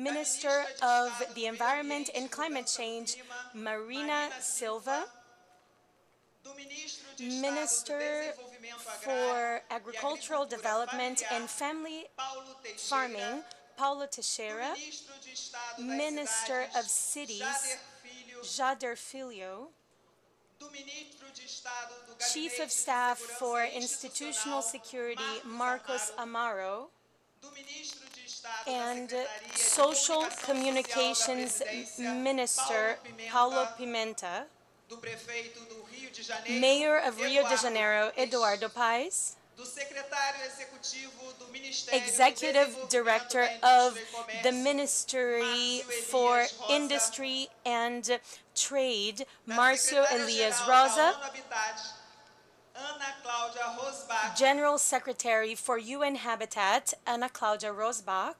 Minister of the Environment and Climate Change, Marina Silva, Minister for Agricultural Development and Family Farming, Paulo Teixeira, Minister of Cities, Jader Filho, Chief of Staff for Institutional Security, Marcos Amaro, and Social Communications Minister, Paulo Pimenta, Mayor of Rio de Janeiro, Eduardo Paes, Executive Director of the Ministry for Industry and Trade, Marcio Elias Rosa, General Secretary for UN Habitat, Ana Cláudia Rosbach,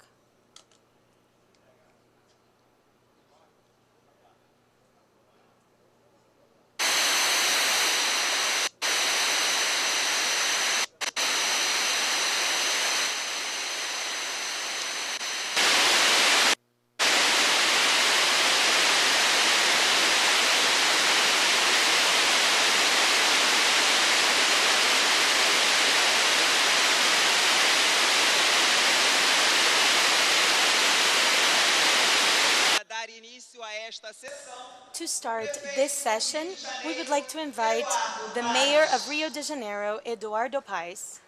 To start this session, we would like to invite the Mayor of Rio de Janeiro, Eduardo Paes.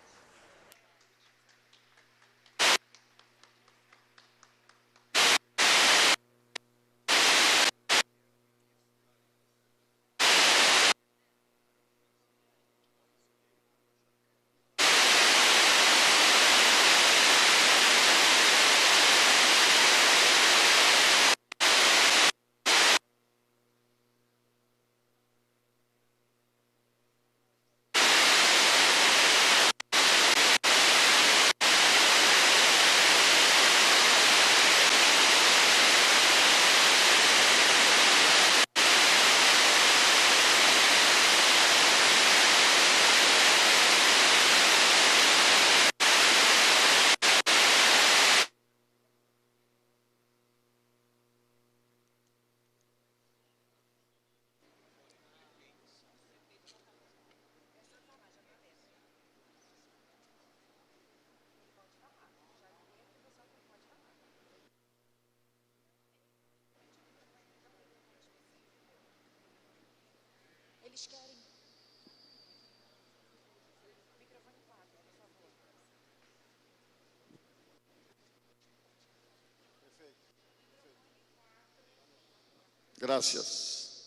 Gracias.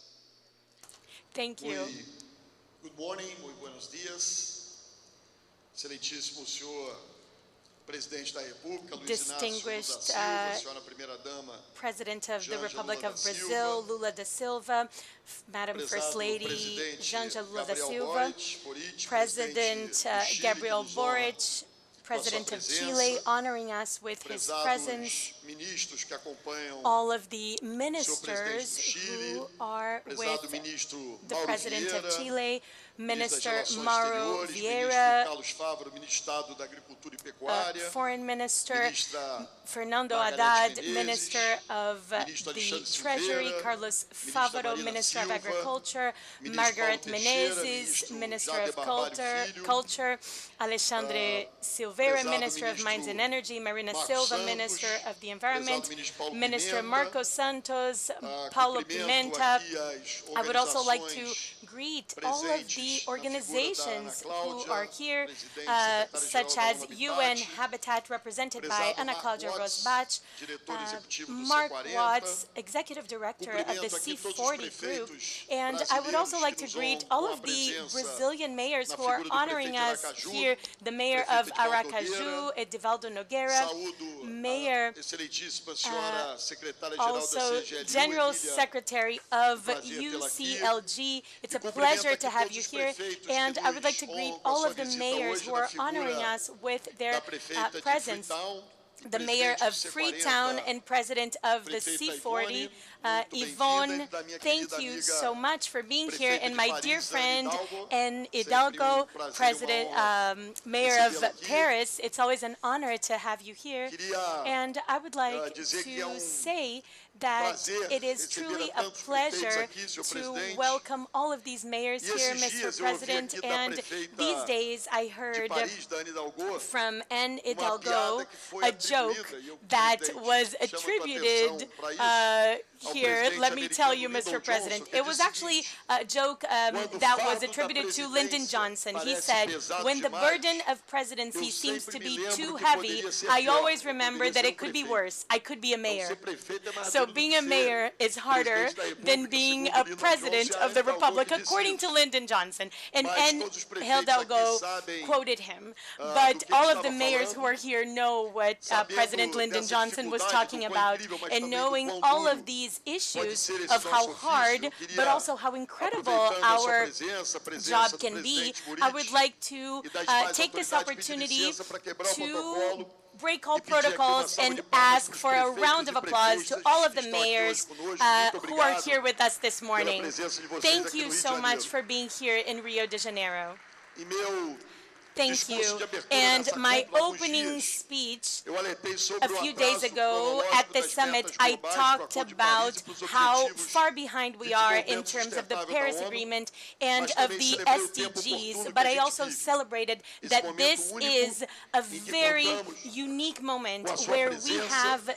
Thank you. Good morning, muy buenos días. Excelentíssimo senhor Presidente da República, Luiz Inácio Lula da Silva, senhora Primeira-Dama, President of the Republic of Brazil, Lula da Silva, Madam First Lady, Janja Lula da Silva, President Gabriel Boric, President of Chile, honoring us with his presence, all of the ministers who are with the President of Chile, Minister Mauro Vieira, Foreign Minister Fernando Haddad, Minister of the Treasury, Carlos Favaro, Minister of Agriculture, Margaret Menezes, Minister of Culture, Alexandre Silveira, Minister of Mines and Energy, Marina Silva, Minister of the Environment, Minister Marcos Santos, Paulo Pimenta. I would also like to greet all of the organizations who are here, such as UN Habitat, represented by Ana Cláudia Rosbach, Mark Watts, Executive Director of the C40 group, and I would also like to greet all of the Brazilian mayors who are honoring us here, the Mayor of Aracaju, Edivaldo Nogueira, Mayor, also General Secretary of UCLG. It's a pleasure to have you here, and I would like to greet all of the mayors who are honoring us with their presence. the mayor of Freetown and president of the C40, Yvonne, thank you so much for being here, and my dear friend and Hidalgo, president, mayor of Paris. It's always an honor to have you here, and I would like to say that it is truly a pleasure to welcome all of these mayors here, Mr. President, and these days I heard from Anne Hidalgo a joke that was attributed here. Let me tell you, Mr. President, it was actually a joke that was attributed to Lyndon Johnson. He said, when the burden of presidency seems to be too heavy, I always remember that it could be worse. I could be a mayor. So being a mayor is harder than being a president of the Republic, according to Lyndon Johnson. And Hidalgo quoted him. But all of the mayors who are here know what President Lyndon Johnson was talking about. And knowing all of these issues of how hard, but also how incredible our job can be, I would like to take this opportunity to break all protocols and ask for a round of applause to all of the mayors who are here with us this morning. Thank you so much for being here in Rio de Janeiro. Thank you. And my opening speech a few days ago at the summit, I talked about how far behind we are in terms of the Paris Agreement and of the SDGs, but I also celebrated that this is a very unique moment where we have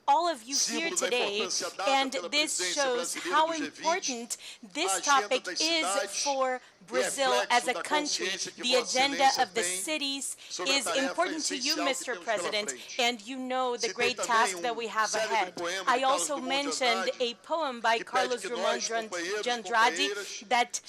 all of you here today, and this shows how important this topic is for Brazil as a country. The agenda of the cities is important to you, Mr. President, and you know the great task that we have ahead. I also mentioned a poem by Carlos Drummond de Andrade that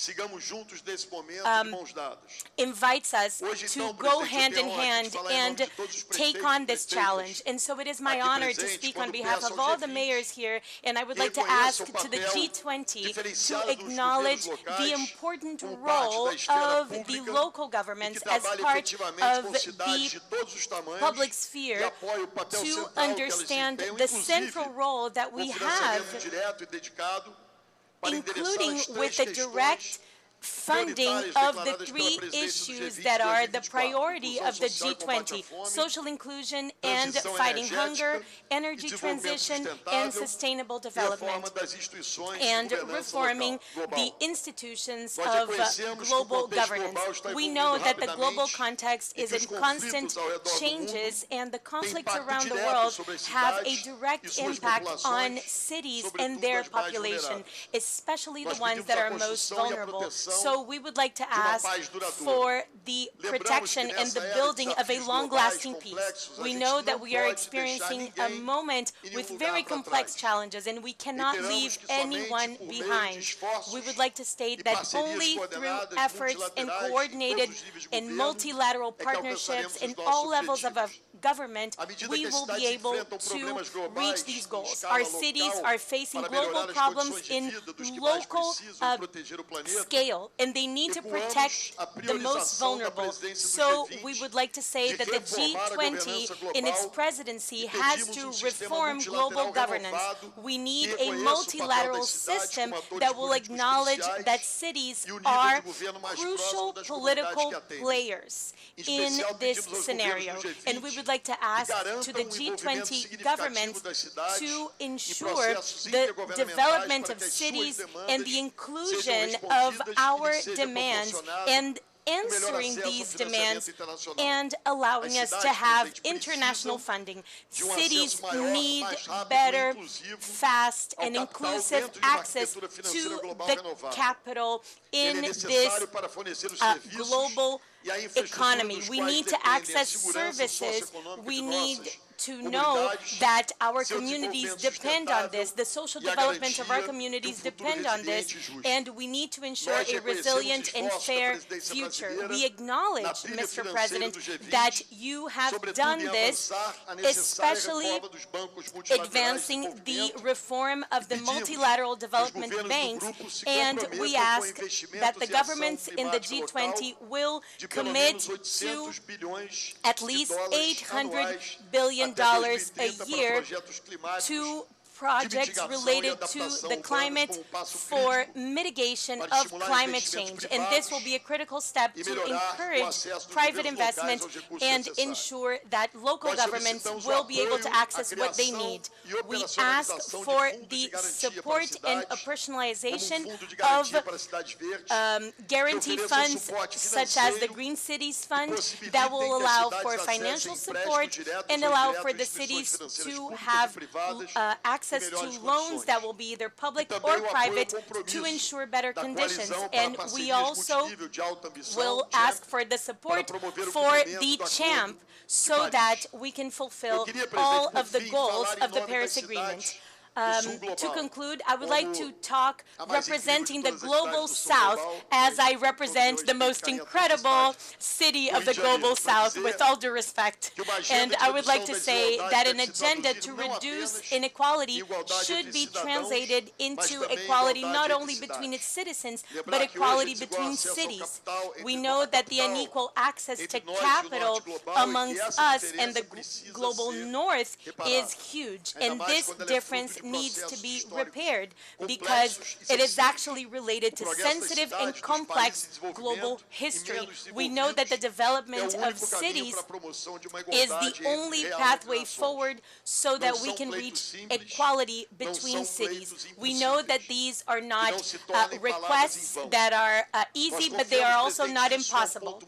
invites us to go hand in hand and take on this challenge. And so it is my honor to speak on behalf of all the mayors here, and I would like to ask to the G20 to acknowledge the important role of the local governments as part of the public sphere to understand the central role that we have, including with the direct funding of the three issues that are the priority of the G20: social inclusion and fighting hunger, energy transition, and sustainable development, and reforming the institutions of global governance. We know that the global context is in constant changes, and the conflicts around the world have a direct impact on cities and their population, especially the ones that are most vulnerable. So we would like to ask for the protection and the building of a long-lasting peace. We know that we are experiencing a moment with very complex challenges, and we cannot leave anyone behind. We would like to state that only through efforts and coordinated and multilateral partnerships in all levels of government, we will be able to reach these goals. Our cities are facing global problems in local scale, and they need to protect the most vulnerable. So we would like to say that the G20 in its presidency has to reform global governance. We need a multilateral system that will acknowledge that cities are crucial political players in this scenario. And we would like to ask to the G20 governments to ensure the development of cities and the inclusion of our demands and answering these demands and allowing us to have international funding. Cities need better, fast, and inclusive access to the capital in this global economy. We need to access services. We need to know that our communities depend on this, the social development of our communities depend on this, and we need to ensure a resilient and fair future. We acknowledge, Mr. President, that you have done this, especially advancing the reform of the multilateral development banks, and we ask that the governments in the G20 will commit to at least $800 billion million a year to projects related to the climate for mitigation of climate change. And this will be a critical step to encourage private investment and ensure that local governments will be able to access what they need. We ask for the support and operationalization of guarantee funds such as the Green Cities Fund that will allow for financial support and allow for the cities to have access to loans that will be either public or private to ensure better conditions. And we also will ask for the support for the CHAMP so that we can fulfill all of the goals of the Paris Agreement. To conclude, I would like to talk representing the Global South as I represent the most incredible city of the Global South, with all due respect. And I would like to say that an agenda to reduce inequality should be translated into equality not only between its citizens, but equality between cities. We know that the unequal access to capital amongst us and the global north is huge, and this difference needs to be repaired because it is actually related to sensitive and complex global history. We know that the development of cities is the only pathway forward so that we can reach equality between cities. We know that these are not requests that are easy, but they are also not impossible.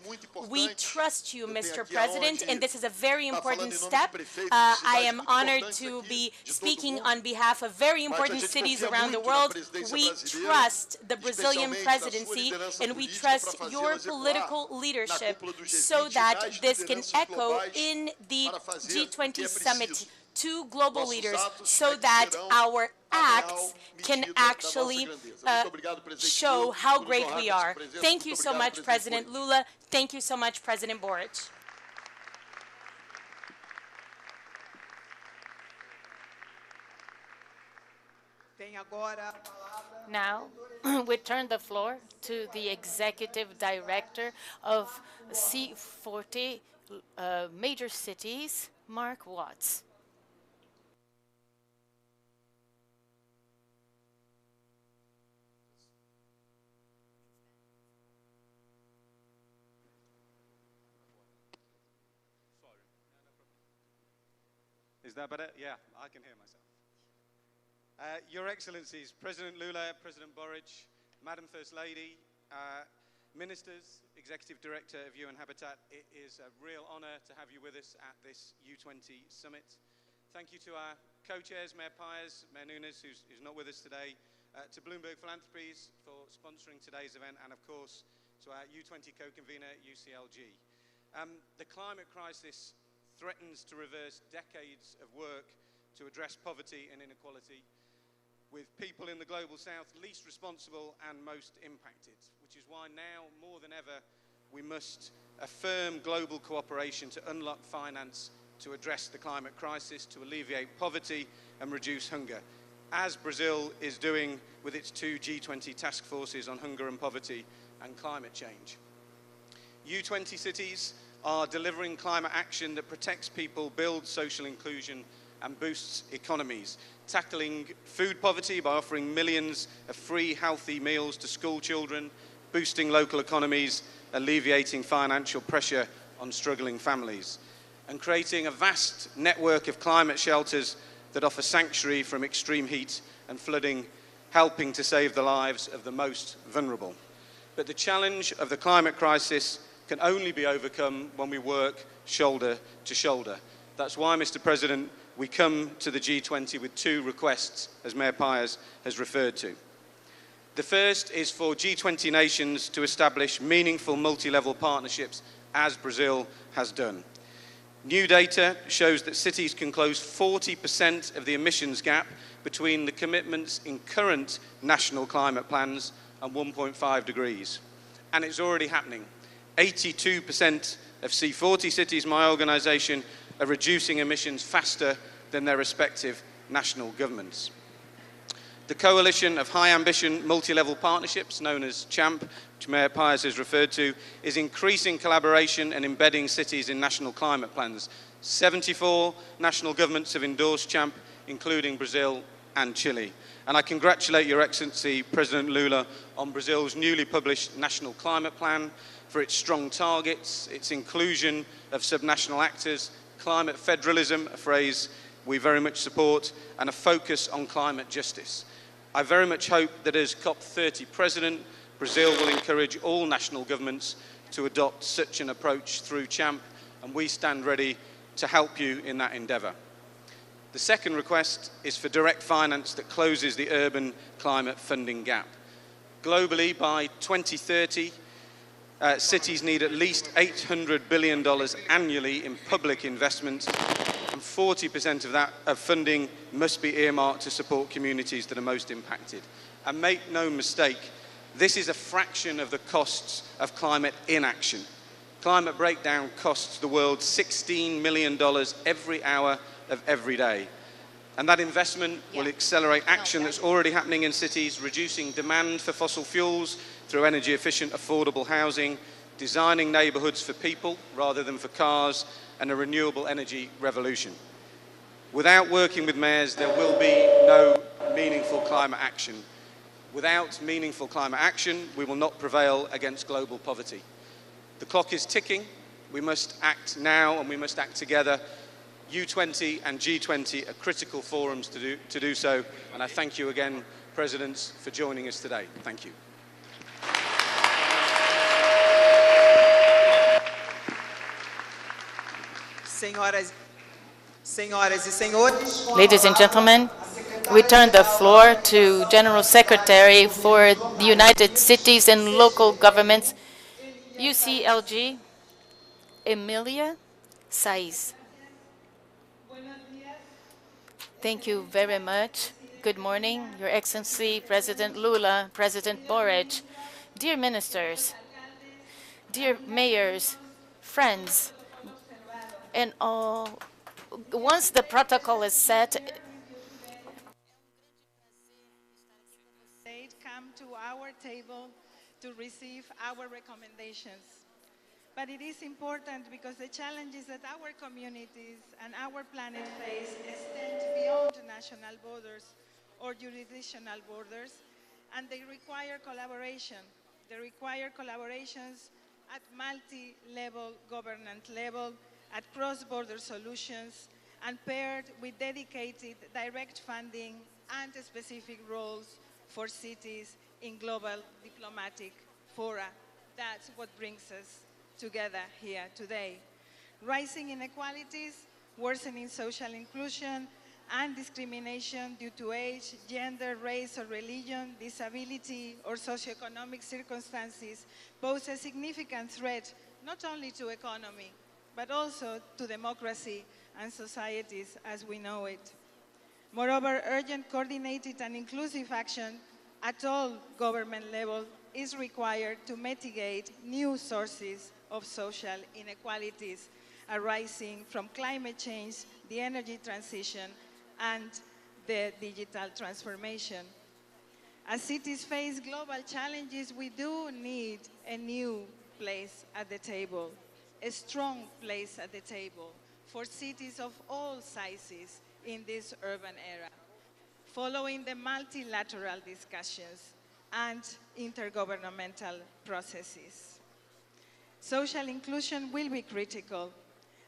We trust you, Mr. President, and this is a very important step. I am honored to be speaking on behalf of very important cities around the world. We trust the Brazilian presidency and we trust your political leadership so that this can echo in the G20 summit to global leaders so that our acts can actually show how great we are. Thank you so much, President Lula. Thank you so much, President Boric. Now, we turn the floor to the Executive Director of C40 Major Cities, Mark Watts. Is that better? Yeah, I can hear myself. Your Excellencies, President Lula, President Boric, Madam First Lady, Ministers, Executive Director of UN Habitat, it is a real honor to have you with us at this U20 summit. Thank you to our co-chairs, Mayor Pires, Mayor Nunes, who's not with us today, to Bloomberg Philanthropies for sponsoring today's event, and of course to our U20 co-convener, UCLG. The climate crisis threatens to reverse decades of work to address poverty and inequality, with people in the global south least responsible and most impacted, which is why now more than ever we must affirm global cooperation to unlock finance to address the climate crisis, to alleviate poverty and reduce hunger, as Brazil is doing with its 2 G20 task forces on hunger and poverty and climate change. U20 cities are delivering climate action that protects people, builds social inclusion and boosts economies, tackling food poverty by offering millions of free, healthy meals to school children, boosting local economies, alleviating financial pressure on struggling families, and creating a vast network of climate shelters that offer sanctuary from extreme heat and flooding, helping to save the lives of the most vulnerable. But the challenge of the climate crisis can only be overcome when we work shoulder to shoulder. That's why, Mr. President, we come to the G20 with 2 requests, as Mayor Pires has referred to. The first is for G20 nations to establish meaningful multi-level partnerships, as Brazil has done. New data shows that cities can close 40% of the emissions gap between the commitments in current national climate plans and 1.5 degrees. And it's already happening. 82% of C40 cities, my organisation, are reducing emissions faster than their respective national governments. The coalition of high ambition multi-level partnerships, known as CHAMP, which Mayor Pires has referred to, is increasing collaboration and embedding cities in national climate plans, 74 national governments have endorsed CHAMP, including Brazil and Chile. And I congratulate Your Excellency, President Lula, on Brazil's newly published National Climate Plan, for its strong targets, its inclusion of subnational actors, climate federalism, a phrase we very much support, and a focus on climate justice. I very much hope that as COP30 President, Brazil will encourage all national governments to adopt such an approach through CHAMP, and we stand ready to help you in that endeavour. The second request is for direct finance that closes the urban climate funding gap. Globally, by 2030, cities need at least $800 billion annually in public investment, and 40% of that funding must be earmarked to support communities that are most impacted. And make no mistake, this is a fraction of the costs of climate inaction. Climate breakdown costs the world $16 million every hour of every day. And that investment will accelerate action that's already happening in cities, reducing demand for fossil fuels through energy efficient, affordable housing, designing neighbourhoods for people rather than for cars, and a renewable energy revolution. Without working with mayors, there will be no meaningful climate action. Without meaningful climate action, we will not prevail against global poverty. The clock is ticking. We must act now, and we must act together. U20 and G20 are critical forums to do so, and I thank you again, Presidents, for joining us today. Thank you. Ladies and gentlemen, we turn the floor to General Secretary for the United Cities and Local Governments, UCLG, Emilia Saiz. Thank you very much. Good morning, Your Excellency, President Lula, President Boric, dear ministers, dear mayors, friends, and all. Once the protocol is set, come to our table to receive our recommendations. But it is important because the challenges that our communities and our planet face extend beyond national borders or jurisdictional borders, and they require collaboration. They require collaborations at multi-level government level, at cross-border solutions, and paired with dedicated direct funding and specific roles for cities in global diplomatic fora. That's what brings us together here today. Rising inequalities, worsening social inclusion, and discrimination due to age, gender, race, or religion, disability, or socioeconomic circumstances pose a significant threat not only to economy, but also to democracy and societies as we know it. Moreover, urgent, coordinated, and inclusive action at all government levels is required to mitigate new sources of social inequalities arising from climate change, the energy transition, and the digital transformation. As cities face global challenges, we do need a new place at the table, a strong place at the table for cities of all sizes in this urban era, following the multilateral discussions and intergovernmental processes. Social inclusion will be critical,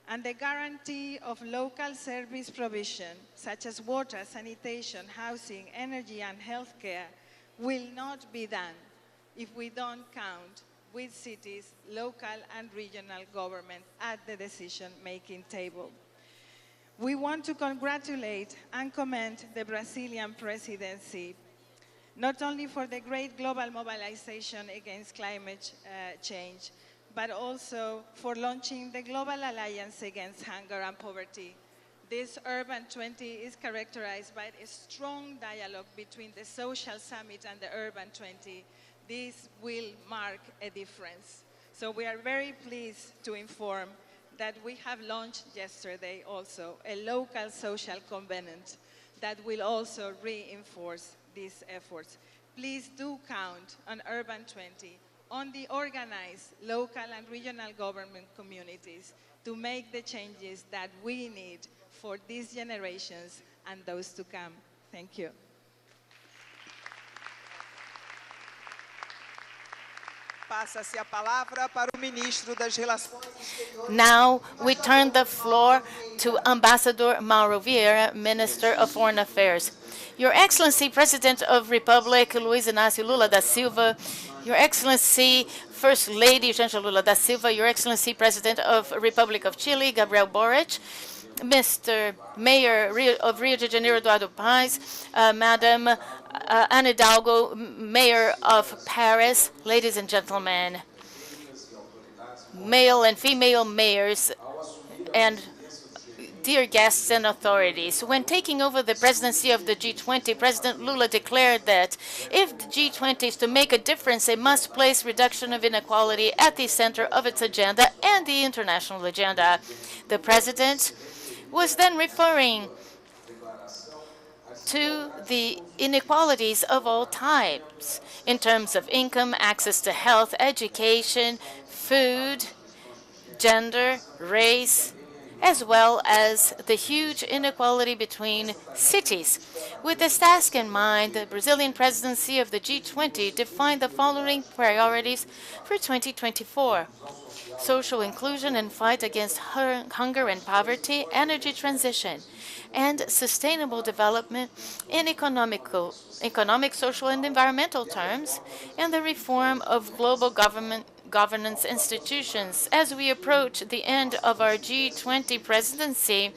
and the guarantee of local service provision, such as water, sanitation, housing, energy, and healthcare, will not be done if we don't count with cities, local and regional government at the decision-making table. We want to congratulate and commend the Brazilian presidency, not only for the great global mobilization against climate change, but also for launching the Global Alliance Against Hunger and Poverty. This Urban 20 is characterized by a strong dialogue between the Social Summit and the Urban 20. This will mark a difference. So we are very pleased to inform that we have launched yesterday also a local social covenant that will also reinforce these efforts. Please do count on Urban 20, on the organized local and regional government communities to make the changes that we need for these generations and those to come. Thank you. Passa-se a palavra para o ministro das Relações Exteriores. Now we turn the floor to Ambassador Mauro Vieira, Minister of Foreign Affairs. Your Excellency, President of Republic Luiz Inácio Lula da Silva, Your Excellency, First Lady Janja Lula da Silva, Your Excellency, President of Republic of Chile, Gabriel Boric, Mr. Mayor of Rio de Janeiro, Eduardo Paes, Madam Anne Hidalgo, Mayor of Paris, ladies and gentlemen, male and female mayors, and dear guests and authorities. When taking over the presidency of the G20, President Lula declared that if the G20 is to make a difference, it must place reduction of inequality at the center of its agenda and the international agenda. The president was then referring to the inequalities of all types in terms of income, access to health, education, food, gender, race, as well as the huge inequality between cities. With this task in mind, the Brazilian presidency of the G20 defined the following priorities for 2024. Social inclusion and fight against hunger and poverty, energy transition, and sustainable development in economic, social, and environmental terms, and the reform of global governance institutions. As we approach the end of our G20 presidency,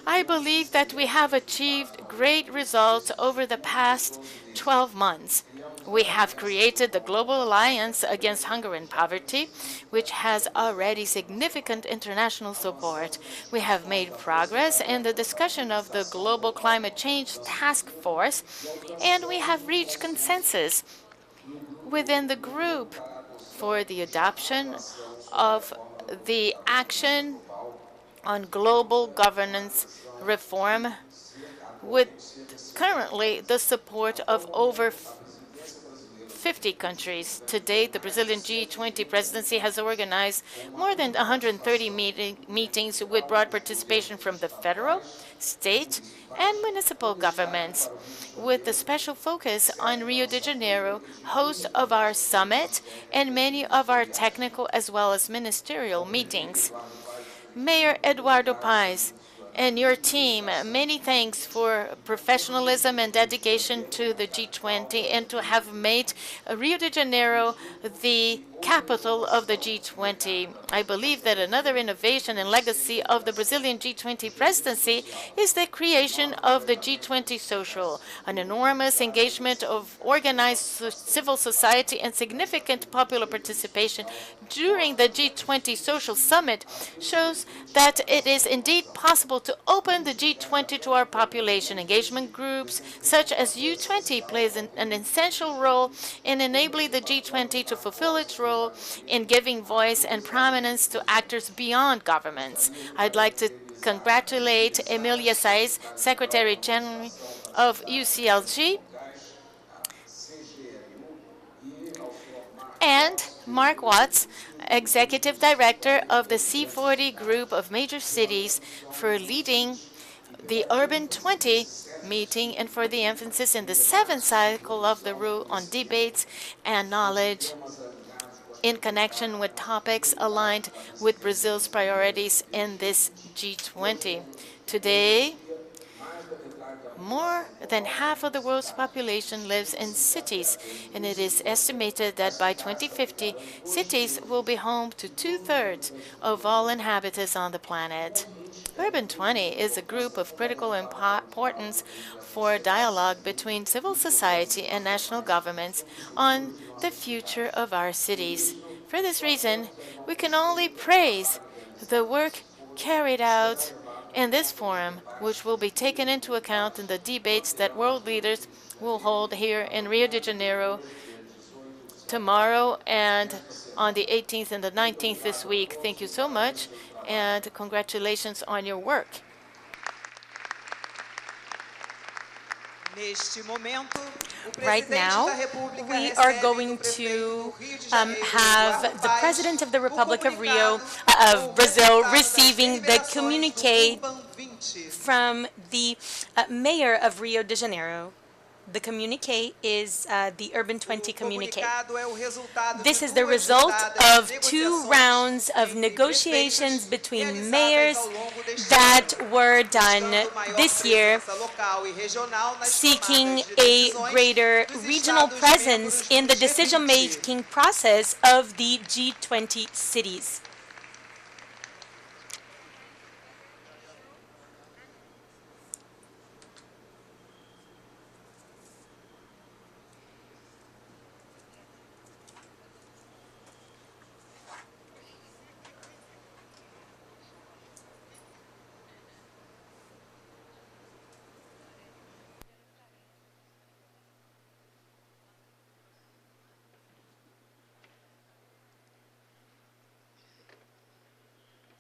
I believe that we have achieved great results over the past 12 months. We have created the Global Alliance Against Hunger and Poverty, which has already significant international support. We have made progress in the discussion of the Global Climate Change Task Force, and we have reached consensus within the group for the adoption of the action on global governance reform, with currently the support of over 50 countries. To date, the Brazilian G20 presidency has organized more than 130 meetings with broad participation from the federal, state, and municipal governments, with a special focus on Rio de Janeiro, host of our summit, and many of our technical as well as ministerial meetings. Mayor Eduardo Paes and your team, many thanks for professionalism and dedication to the G20 and to have made Rio de Janeiro the capital of the G20. I believe that another innovation and legacy of the Brazilian G20 presidency is the creation of the G20 Social. An enormous engagement of organized civil society and significant popular participation during the G20 Social Summit shows that it is indeed possible to open the G20 to our population. Engagement groups such as U20 plays an essential role in enabling the G20 to fulfill its role in giving voice and prominence to actors beyond governments. I'd like to congratulate Emilia Saiz, Secretary General of UCLG, and Mark Watts, Executive Director of the C40 Group of Major Cities, for leading the Urban 20 meeting and for the emphasis in the 7th cycle of the RU on debates and knowledge in connection with topics aligned with Brazil's priorities in this G20. Today, more than half of the world's population lives in cities, and it is estimated that by 2050, cities will be home to 2/3 of all inhabitants on the planet. Urban 20 is a group of critical importance for dialogue between civil society and national governments on the future of our cities. For this reason, we can only praise the work carried out in this forum, which will be taken into account in the debates that world leaders will hold here in Rio de Janeiro tomorrow and on the 18th and the 19th this week. Thank you so much, and congratulations on your work. Neste momento, o Right presidente now, da República we are recebe going do prefeito to do Rio de Janeiro, have Eduardo the Paes, President of the o Republic of comunicado com o Brazil resultado das receiving the deliberações do communique Urban 20. from the mayor of Rio de Janeiro. The communique is the Urban 20 O communique. comunicado é o resultado This de is the duas result rodadas of de 2 negociações rounds of entre negotiations prefeitos between realizadas mayors ao longo deste that ano, were done buscando maior this year, presença local e regional nas seeking tomadas de a decisões greater dos regional Estados presence membros in the do G20. decision-making process of the G20 cities.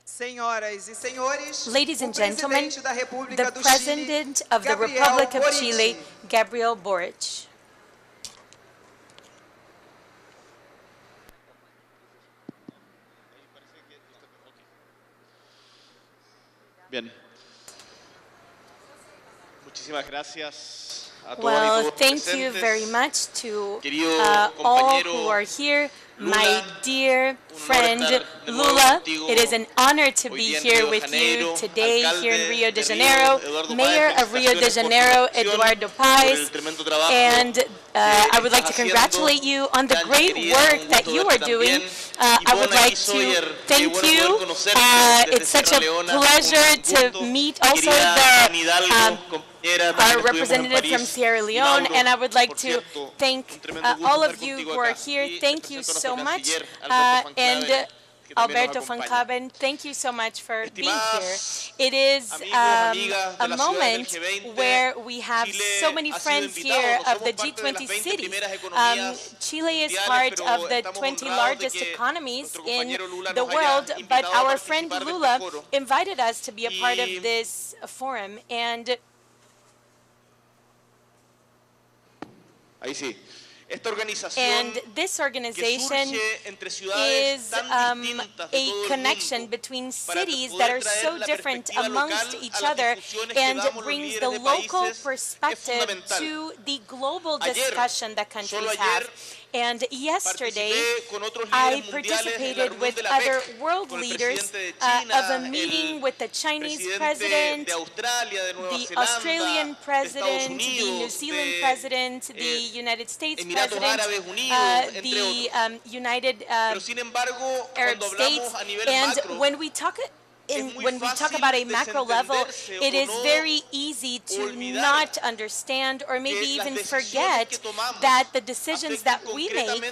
Senhoras e senhores, Ladies o and gentlemen, presidente da República the do President Chile, of the Gabriel Republic of Boric. Chile, Gabriel Boric. Bien. Muchísimas gracias a todas y Well, todos thank you presentes. very much to Querido all compañero who are here. Lula, My dear friend estar de nuevo Lula, contigo it is an honor to hoy be día en here Río de with you Janeiro. today here in Alcalde Rio de de Río, Janeiro, Eduardo Mayor Paes, of Rio de felicitaciones por tu Janeiro, elección, Eduardo por el Paes, tremendo trabajo and que I would like to estás congratulate you on the haciendo. great Querida, work un that gusto you verte are doing. también. I would Ivonne like y to Sawyer, thank qué bueno you. poder conocerte desde It's such Sierra a Leona, un pleasure to gusto. meet also Querida the Ana Hidalgo, compañera, también our estuvimos en representative from París. Sierra Y Leone, Mauro, and I would like por to cierto, thank un tremendo gusto all estar of you contigo who are acá. here. Y Thank te you presento a so nuestro much. canciller, Alberto And Van que también Alberto nos Van acompaña. Caben, thank you so much for being here. Estimadas It is amigos, amigas de a las ciudades del moment G20, where we have Chile so many ha sido friends invitado. here No of the somos parte de las G20 20 cities. primeras economías Chile is mundiales, part pero of the estamos 20 honrados de largest que economies nuestro in compañero Lula the nos haya world, but invitado a our friend participar de este Lula foro. invited us to be a part of Y- this forum. And Ahí sí. Esta organización And this que organization surge entre ciudades is tan distintas de a todo el connection mundo between para cities poder that are traer so la different perspectiva amongst local each a las other discusiones que and damos los brings líderes the de local países es perspective fundamental. to the global Ayer, discussion that countries solo ayer, have. And yesterday, Participé con otros I líderes mundiales en la participated reunión with de la other PEC, world con el leaders presidente de China, of a meeting el with the Chinese presidente president, de Australia, de Nueva the Zelanda, Australian de Estados president, the Unidos, New Zealand de, president, the United States Emiratos president, Árabes Unidos, entre the otros. United Pero sin embargo, Arab cuando States. hablamos a nivel And macro, when we talk when we talk about a macro level, it is very easy to not understand or maybe even forget that the decisions that we make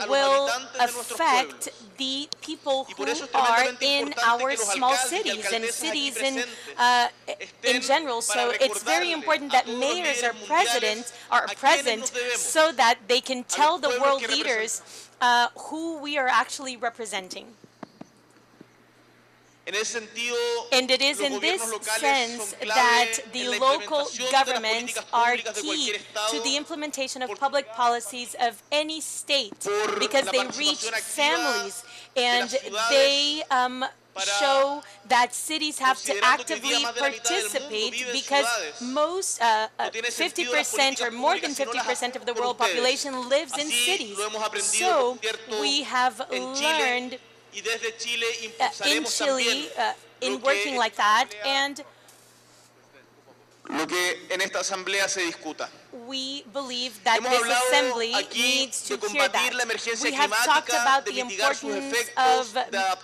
will affect the people who are in our small cities and cities in general. So it's very important that mayors are present so that they can tell the world leaders who we are actually representing. And it is in this sense that the local governments are key to the implementation of public policies of any state because they reach families and they show that cities have to actively participate because most 50% or more than 50% of the world population lives in cities. So we have learned in Chile, in working like that, and lo que en esta asamblea se discuta. we believe that this assembly needs to hear that. We have talked about the importance of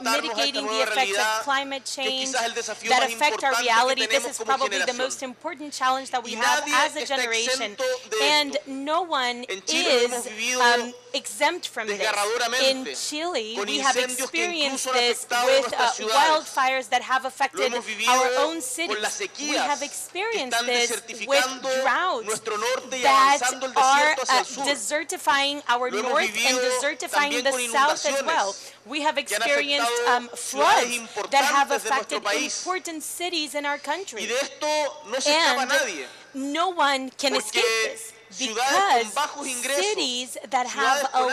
mitigating the effects of climate change that affect our reality. This is probably the most important challenge that we have as a generation, and no one is exempt from this. In Chile, we have experienced this with wildfires that have affected our own cities. We have experienced this with droughts that are desertifying our north and desertifying the south as well. We have experienced floods that have affected important cities in our country. And no one can escape this, because cities that have a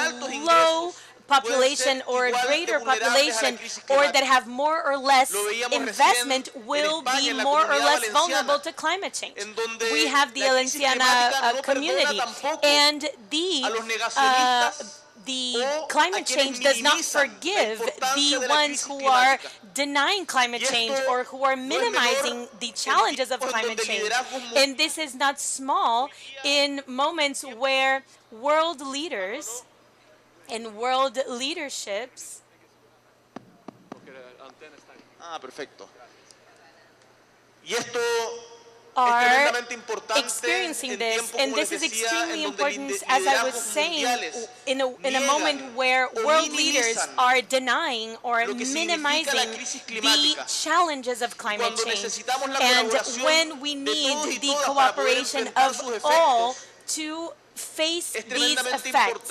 low population or a greater population, or that have more or less investment, will be more or less vulnerable to climate change. We have the Valenciana community, and the climate change does not forgive the ones who are denying climate change or who are minimizing the challenges of climate change. And this is not small in moments where world leaders and world leaderships perfecto. Y esto are experiencing this, and this is extremely important, as I was saying, in a moment where world leaders are denying or minimizing the challenges of climate change, and when we need the cooperation of all to face these effects.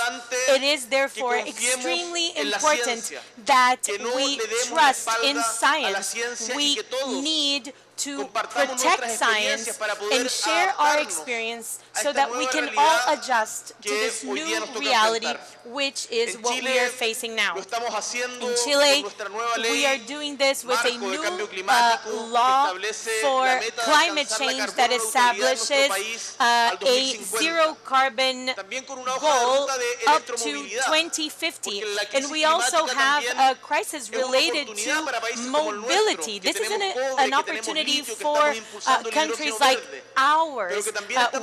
It is therefore extremely important that we trust in science. We need to protect science and share our experience so that we can all adjust to this new reality, which is what we are facing now. In Chile, we are doing this with a new law for climate change that establishes a zero carbon goal up to 2050. And we also have a crisis related to mobility. This is an opportunity for countries like ours.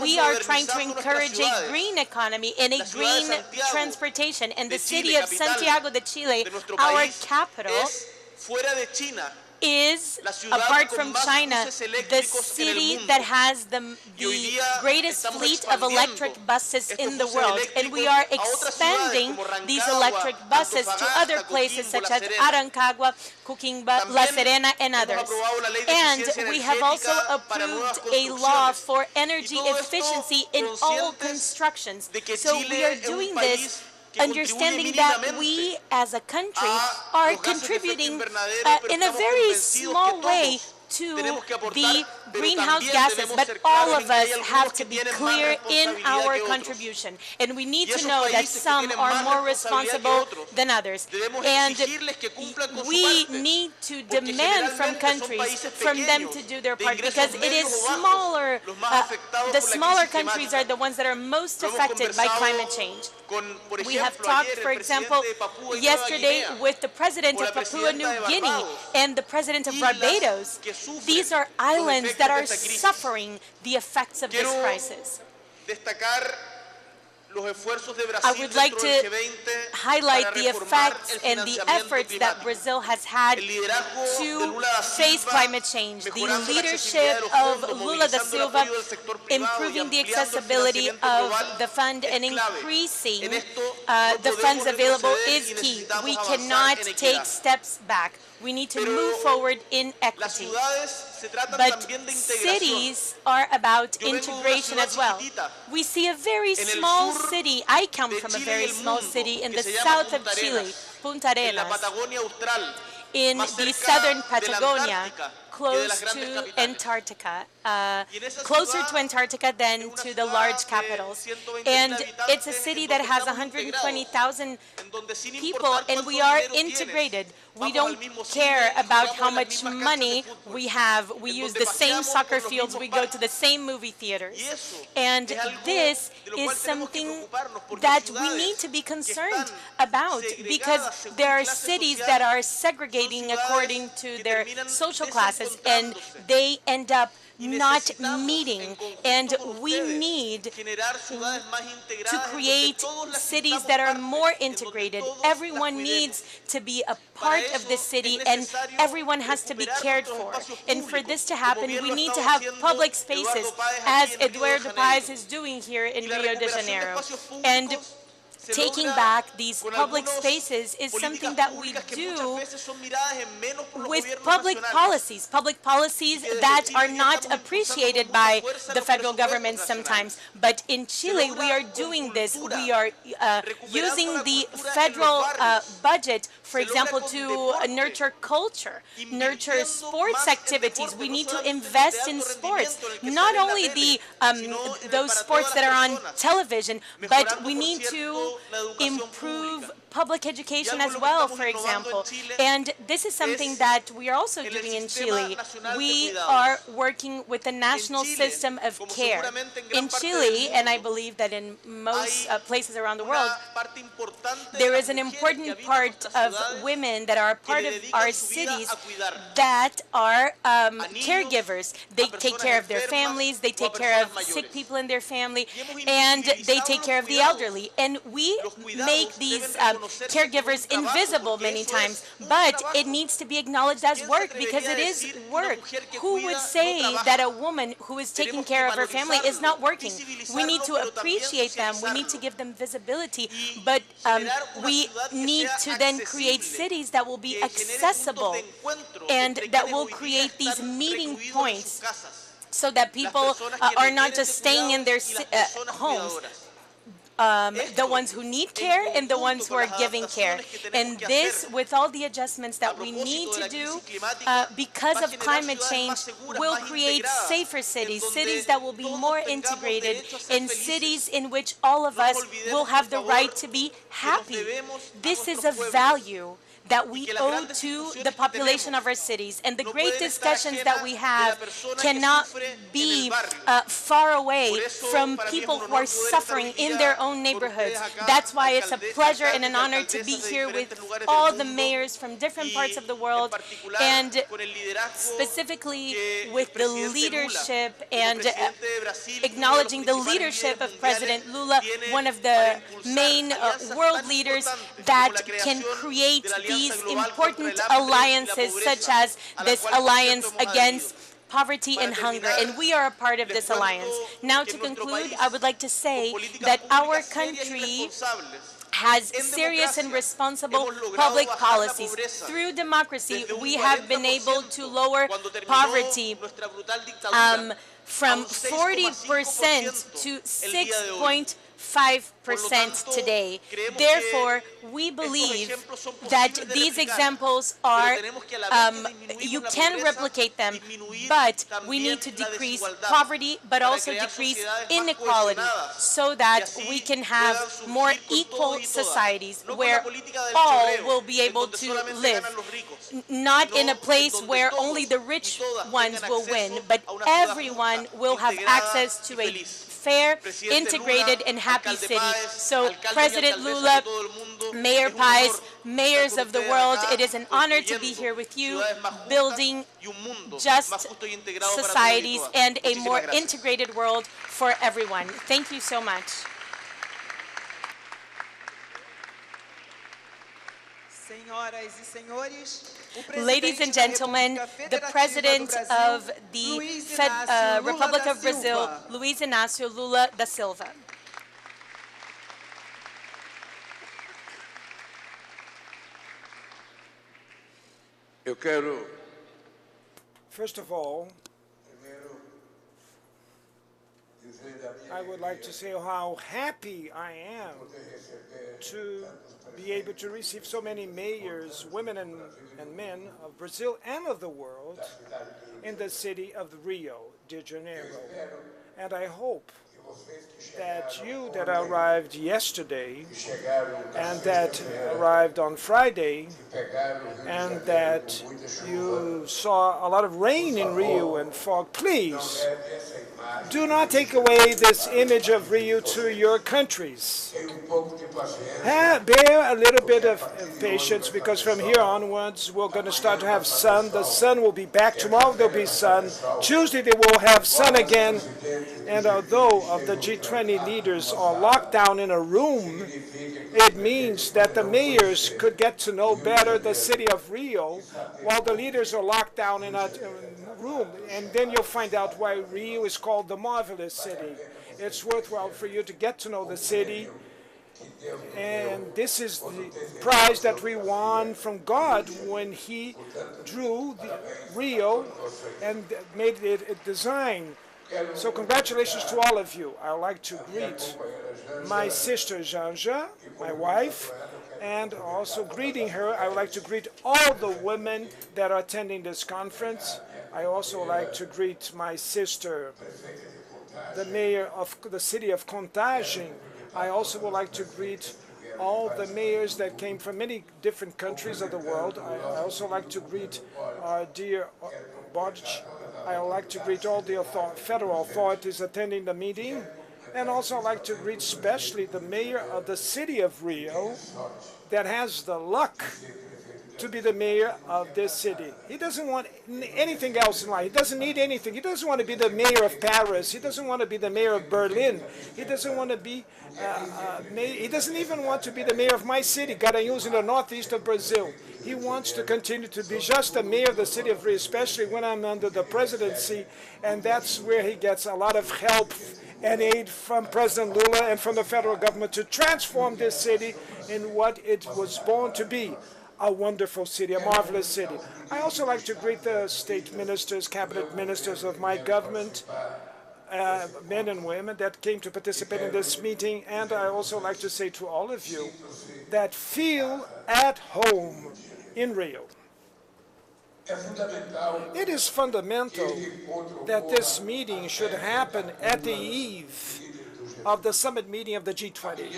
We are trying to encourage a green economy and a green transportation. And the city of Santiago de Chile, our capital, is, apart from China, the city that has the greatest fleet of electric buses in the world. And we are expanding these electric buses to other places such as Arancagua, Coquimba, La Serena, and others. And we have also approved a law for energy efficiency in all constructions. So we are doing this understanding that we as a country are contributing in a very small way to the greenhouse gases, but all of us have to be clear in our contribution. And we need to know that some are more responsible than others. And we need to demand from countries, from them to do their part, because it is smaller, the smaller countries are the ones that are most affected by climate change. We have talked, for example, yesterday with the president of Papua New Guinea and the president of Barbados. These are islands that are suffering the effects of this crisis. I would like to highlight the effects and the efforts that Brazil has had to face climate change. The leadership of Lula da Silva, improving the accessibility of the fund and increasing the funds available is key. We cannot take steps back. We need to move forward in equity. But cities are about integration as well. We see a very small city. I come from a very small city in the south of Chile, Punta Arenas, in the southern Patagonia, close to Antarctica, closer to Antarctica than to the large capitals. And it's a city that has 120,000 people, and we are integrated. We don't care about how much money we have. We use the same soccer fields. We go to the same movie theaters. And this is something that we need to be concerned about, because there are cities that are segregating according to their social classes, and they end up not meeting, and we need to create cities that are more integrated. Everyone needs to be a part of the city, and everyone has to be cared for. And for this to happen, we need to have public spaces, as Eduardo Paes is doing here in Rio de Janeiro. And taking back these public spaces is something that we do with public policies that are not appreciated by the federal government sometimes. But in Chile, we are doing this. We are using the federal budget for example, to nurture culture, nurture sports activities. We need to invest in sports, not only those sports that are on television, but we need to improve public education as well, for example. And this is something that we are also doing in Chile. We are working with the national system of care. In Chile, and I believe that in most places around the world, there is an important part of women that are part of our cities that are caregivers. They take care of their families, they take care of sick people in their family, and they take care of the elderly. And we make these caregivers invisible many times, but it needs to be acknowledged as work because it is work. Who would say that a woman who is taking care of her family is not working? We need to appreciate them, we need to give them visibility, but we need to then create cities that will be accessible and that will create these meeting points so that people are not just staying in their homes, the ones who need care and the ones who are giving care. And this, with all the adjustments that we need to do because of climate change, will create safer cities, cities that will be more integrated, and cities in which all of us will have the right to be happy. This is a value that we owe to the population of our cities. And the great discussions that we have cannot be far away from people who are suffering in their own neighborhoods. That's why it's a pleasure and an honor to be here with all the mayors from different parts of the world, and specifically with the leadership and acknowledging the leadership of President Lula, one of the main world leaders that can create these important alliances, such as this alliance against poverty and hunger, and we are a part of this alliance. Now, to conclude, I would like to say that our country has serious and responsible public policies. Through democracy, we have been able to lower poverty from 40% to 6.5% today. Therefore, we believe that these examples are, you can replicate them, but we need to decrease poverty, but also decrease inequality, so that we can have more equal societies where all will be able to live. Not in a place where only the rich ones will win, but everyone will have access to a fair, integrated, and happy city. So, President Lula, Mayor Pais, mayors of the world, it is an honor to be here with you, building just societies and a more integrated world for everyone. Thank you so much. Ladies and gentlemen, the President of the Republic of Brazil, Luiz Inácio Lula da Silva. First of all, I would like to say how happy I am to be able to receive so many mayors, women and men of Brazil and of the world in the city of Rio de Janeiro. And I hope that you that arrived yesterday and that arrived on Friday and that you saw a lot of rain in Rio and fog, please do not take away this image of Rio to your countries. Bear a little bit of patience, because from here onwards we're going to start to have sun. The sun will be back. Tomorrow there'll be sun. Tuesday they will have sun again. And although of the G20 leaders are locked down in a room, it means that the mayors could get to know better the city of Rio while the leaders are locked down in a room. And then you'll find out why Rio is called the marvelous city. It's worthwhile for you to get to know the city. And this is the prize that we won from God when He drew Rio and made it a design. So congratulations to all of you. I would like to greet my sister Janja, my wife, And also greeting her, I would like to greet all the women that are attending this conference. I also like to greet my sister, the mayor of the city of Contagem. I also would like to greet all the mayors that came from many different countries of the world. I also like to greet our dear Borch. I would like to greet all the federal authorities attending the meeting. And also I'd like to greet especially the mayor of the city of Rio that has the luck to be the mayor of this city. He doesn't want anything else in life. He doesn't need anything. He doesn't want to be the mayor of Paris. He doesn't want to be the mayor of Berlin. He doesn't want to be, he doesn't even want to be the mayor of my city, Garanhuns, in the northeast of Brazil. He wants to continue to be just the mayor of the city of Rio, especially when I'm under the presidency, and that's where he gets a lot of help and aid from President Lula and from the federal government to transform this city in what it was born to be, a wonderful city, a marvelous city. I also like to greet the state ministers, cabinet ministers of my government, men and women that came to participate in this meeting, and I also like to say to all of you that feel at home in Rio. It is fundamental that this meeting should happen at the eve of the summit meeting of the G20.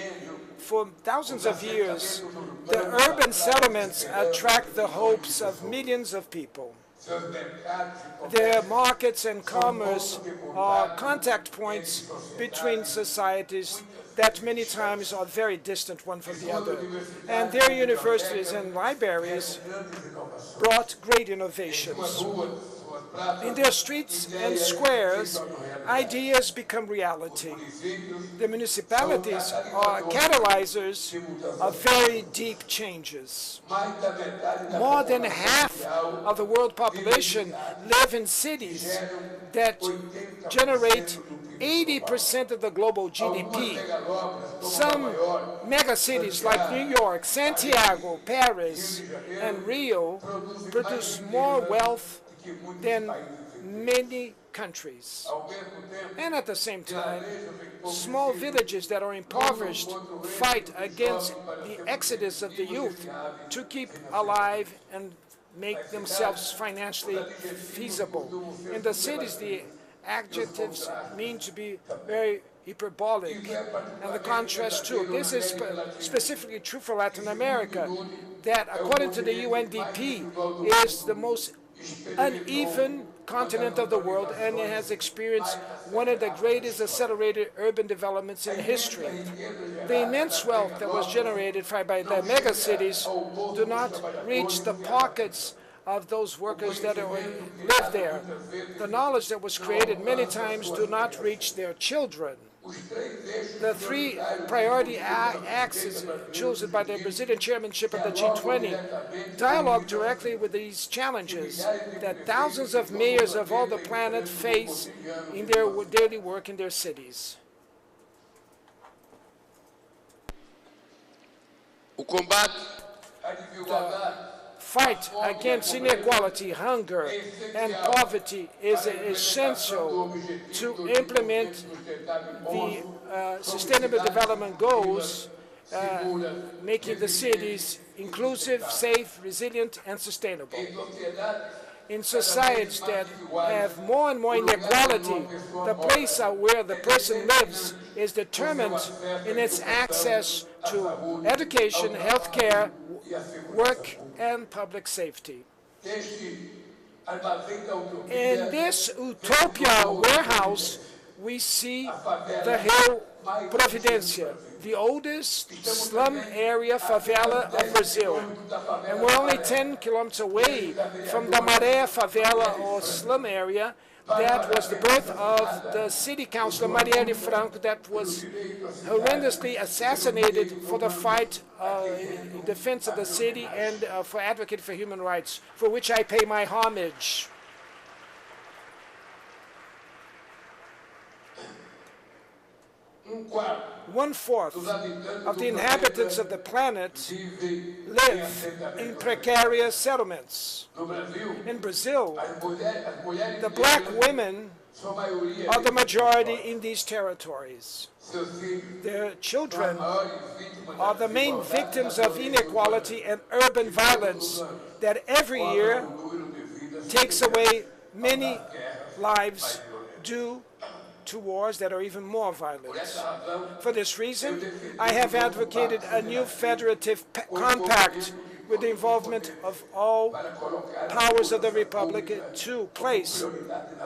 For thousands of years, the urban settlements attract the hopes of millions of people. Their markets and commerce are contact points between societies that many times are very distant one from the other. And their universities and libraries brought great innovations. In their streets and squares, ideas become reality. The municipalities are catalyzers of very deep changes. More than half of the world population live in cities that generate 80% of the global GDP. Some megacities like New York, Santiago, Paris, and Rio produce more wealth than many countries. And at the same time, small villages that are impoverished fight against the exodus of the youth to keep alive and make themselves financially feasible. In the cities, the adjectives mean to be very hyperbolic, and the contrast too. This is specifically true for Latin America, that according to the UNDP is the most uneven continent of the world, and it has experienced one of the greatest accelerated urban developments in history. The immense wealth that was generated by the megacities do not reach the pockets of those workers that live there. The knowledge that was created many times do not reach their children. The three priority axes chosen by the Brazilian chairmanship of the G20 dialogue directly with these challenges that thousands of mayors of all the planet face in their daily work in their cities. The fight against inequality, hunger, and poverty is essential to implement the Sustainable Development Goals, making the cities inclusive, safe, resilient, and sustainable. In societies that have more and more inequality, the place where the person lives is determined in its access to education, health care, work, and public safety. In this utopia warehouse, we see the Rio Providência, the oldest slum area favela of Brazil. And we're only 10 kilometers away from the Maré favela or slum area that was the birth of the city councilor Marielle Franco that was horrendously assassinated for the fight in defense of the city and for advocating for human rights, for which I pay my homage. One-fourth of the inhabitants of the planet live in precarious settlements. In Brazil, the black women are the majority in these territories. Their children are the main victims of inequality and urban violence that every year takes away many lives due to wars that are even more violent. For this reason, I have advocated a new federative compact with the involvement of all powers of the Republic to place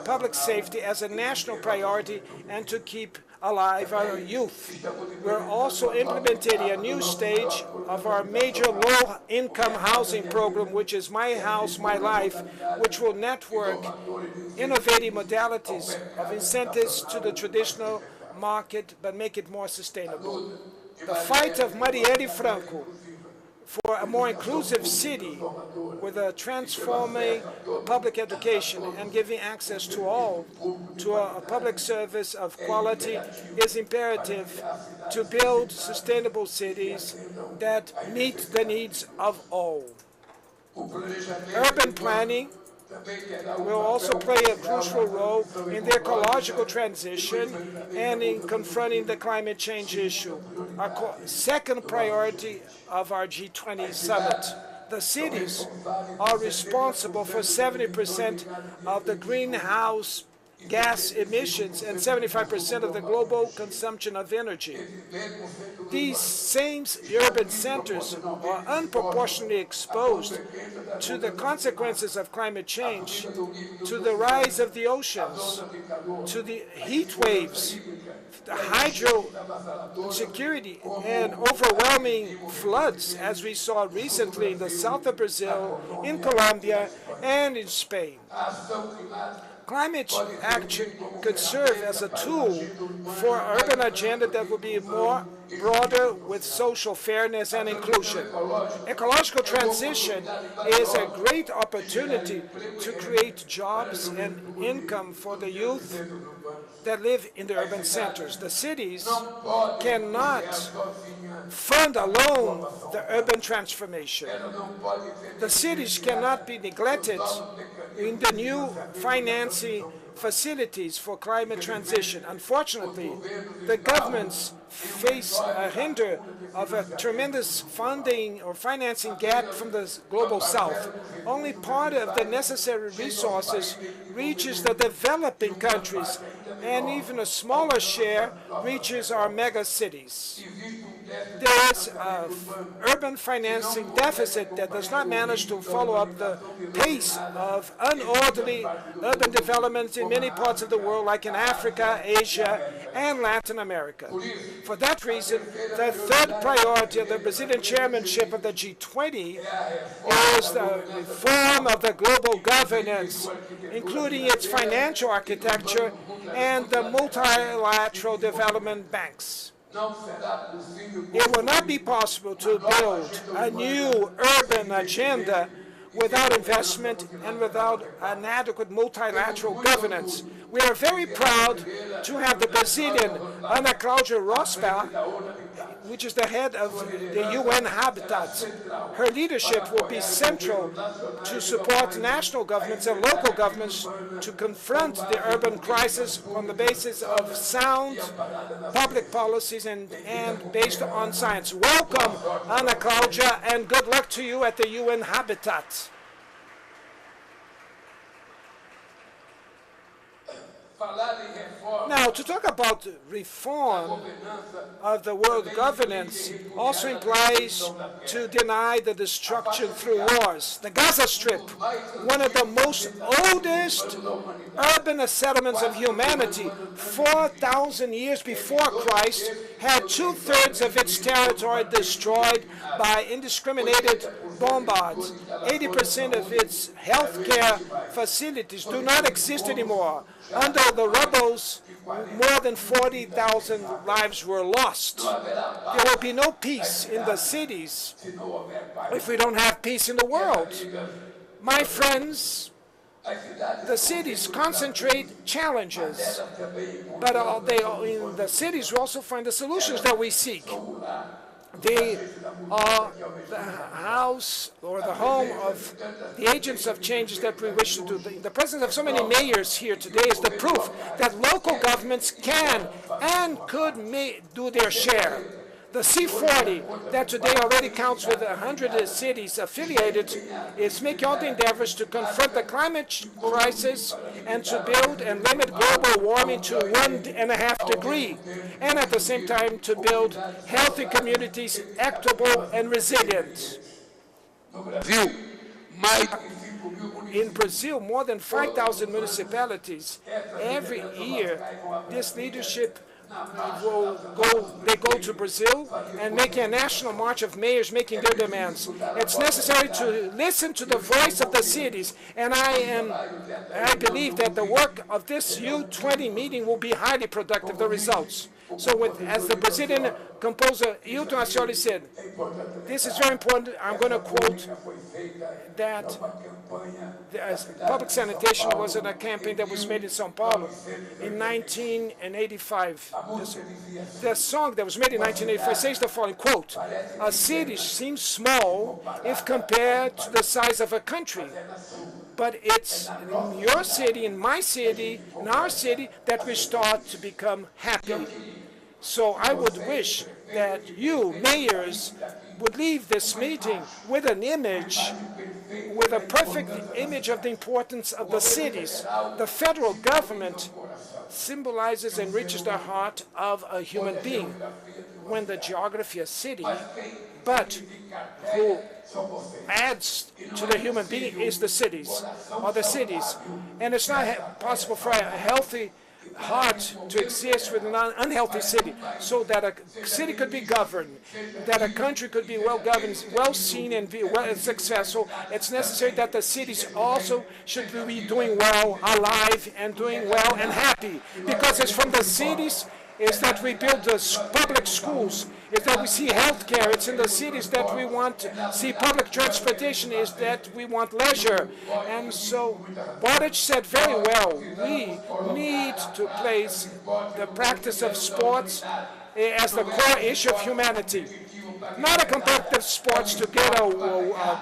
public safety as a national priority and to keep alive our youth. We're also implementing a new stage of our major low-income housing program, which is My House, My Life, which will network innovative modalities of incentives to the traditional market, but make it more sustainable. The fight of Marielle Franco for a more inclusive city with a transforming public education and giving access to all to a public service of quality is imperative to build sustainable cities that meet the needs of all. Urban planning will also play a crucial role in the ecological transition and in confronting the climate change issue. Our second priority of our G20 summit. The cities are responsible for 70% of the greenhouse gas emissions and 75% of the global consumption of energy. These same urban centers are unproportionately exposed to the consequences of climate change, to the rise of the oceans, to the heat waves, the hydro security, and overwhelming floods, as we saw recently in the south of Brazil, in Colombia, and in Spain. Climate action could serve as a tool for an urban agenda that will be more broader with social fairness and inclusion. Ecological transition is a great opportunity to create jobs and income for the youth that live in the urban centers. The cities cannot fund alone the urban transformation. The cities cannot be neglected in the new financing facilities for climate transition. Unfortunately, the governments face a hinder of a tremendous funding or financing gap from the global south. Only part of the necessary resources reaches the developing countries, and even a smaller share reaches our mega cities. There is an urban financing deficit that does not manage to follow up the pace of unorderly urban development in many parts of the world, like in Africa, Asia, and Latin America. For that reason, the third priority of the Brazilian chairmanship of the G20 is the reform of the global governance, including its financial architecture and the multilateral development banks. It will not be possible to build a new urban agenda without investment and without an adequate multilateral governance. We are very proud to have the Brazilian Ana Cláudia Rospa, which is the head of the UN Habitat. Her leadership will be central to support national governments and local governments to confront the urban crisis on the basis of sound public policies and based on science. Welcome, Ana Cláudia, and good luck to you at the UN Habitat. Now, to talk about reform of the world governance also implies to deny the destruction through wars. The Gaza Strip, one of the most oldest urban settlements of humanity, 4,000 years before Christ, had 2/3 of its territory destroyed by indiscriminated bombardments. 80% of its healthcare facilities do not exist anymore. Under the rubbles, more than 40,000 lives were lost. There will be no peace in the cities if we don't have peace in the world. My friends, the cities concentrate challenges, but in the cities we also find the solutions that we seek. They are the house or the home of the agents of changes that we wish to do. The presence of so many mayors here today is the proof that local governments can and could do their share. The C40, that today already counts with 100 cities affiliated, is making all the endeavors to confront the climate crisis and to build and limit global warming to 1.5 degrees, and at the same time to build healthy communities, equitable and resilient. In Brazil, more than 5,000 municipalities. Every year, this leadership they go to Brazil and making a national march of mayors making their demands. It's necessary to listen to the voice of the cities, and I believe that the work of this U20 meeting will be highly productive, the results. So as the Brazilian composer Hilton Ascioli said, this is very important. I'm going to quote that public sanitation was in a campaign that was made in São Paulo in 1985. The song that was made in 1985 says the following, quote, "A city seems small if compared to the size of a country, but it's in your city, in my city, in our city, that we start to become happy." So I would wish that you, mayors, would leave this meeting with an image, with a perfect image of the importance of the cities. The federal government symbolizes and reaches the heart of a human being when the geography is city, but who adds to the human being is the cities, or the cities. And it's not possible for a healthy heart to exist with an unhealthy city, so that a city could be governed, that a country could be well governed, well seen, and be well successful. It's necessary that the cities also should be doing well, alive, and doing well and happy, because it's from the cities is that we build the public schools, is that we see health care. It's in the cities that we want to see public transportation, is that we want leisure. And so Boric said very well, we need to place the practice of sports as the core issue of humanity. Not a competitive sports to get a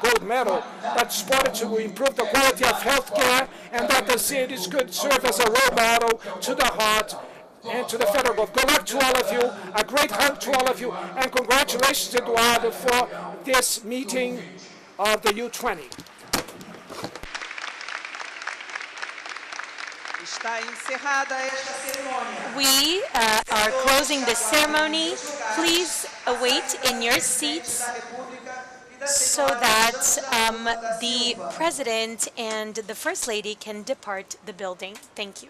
gold medal, but sport to improve the quality of health care, and that the cities could serve as a role model to the heart and to the federal government. Good luck to all of you, a great help to all of you, and congratulations, Eduardo, for this meeting of the U20. We are closing the ceremony. Please await in your seats so that the President and the First Lady can depart the building. Thank you.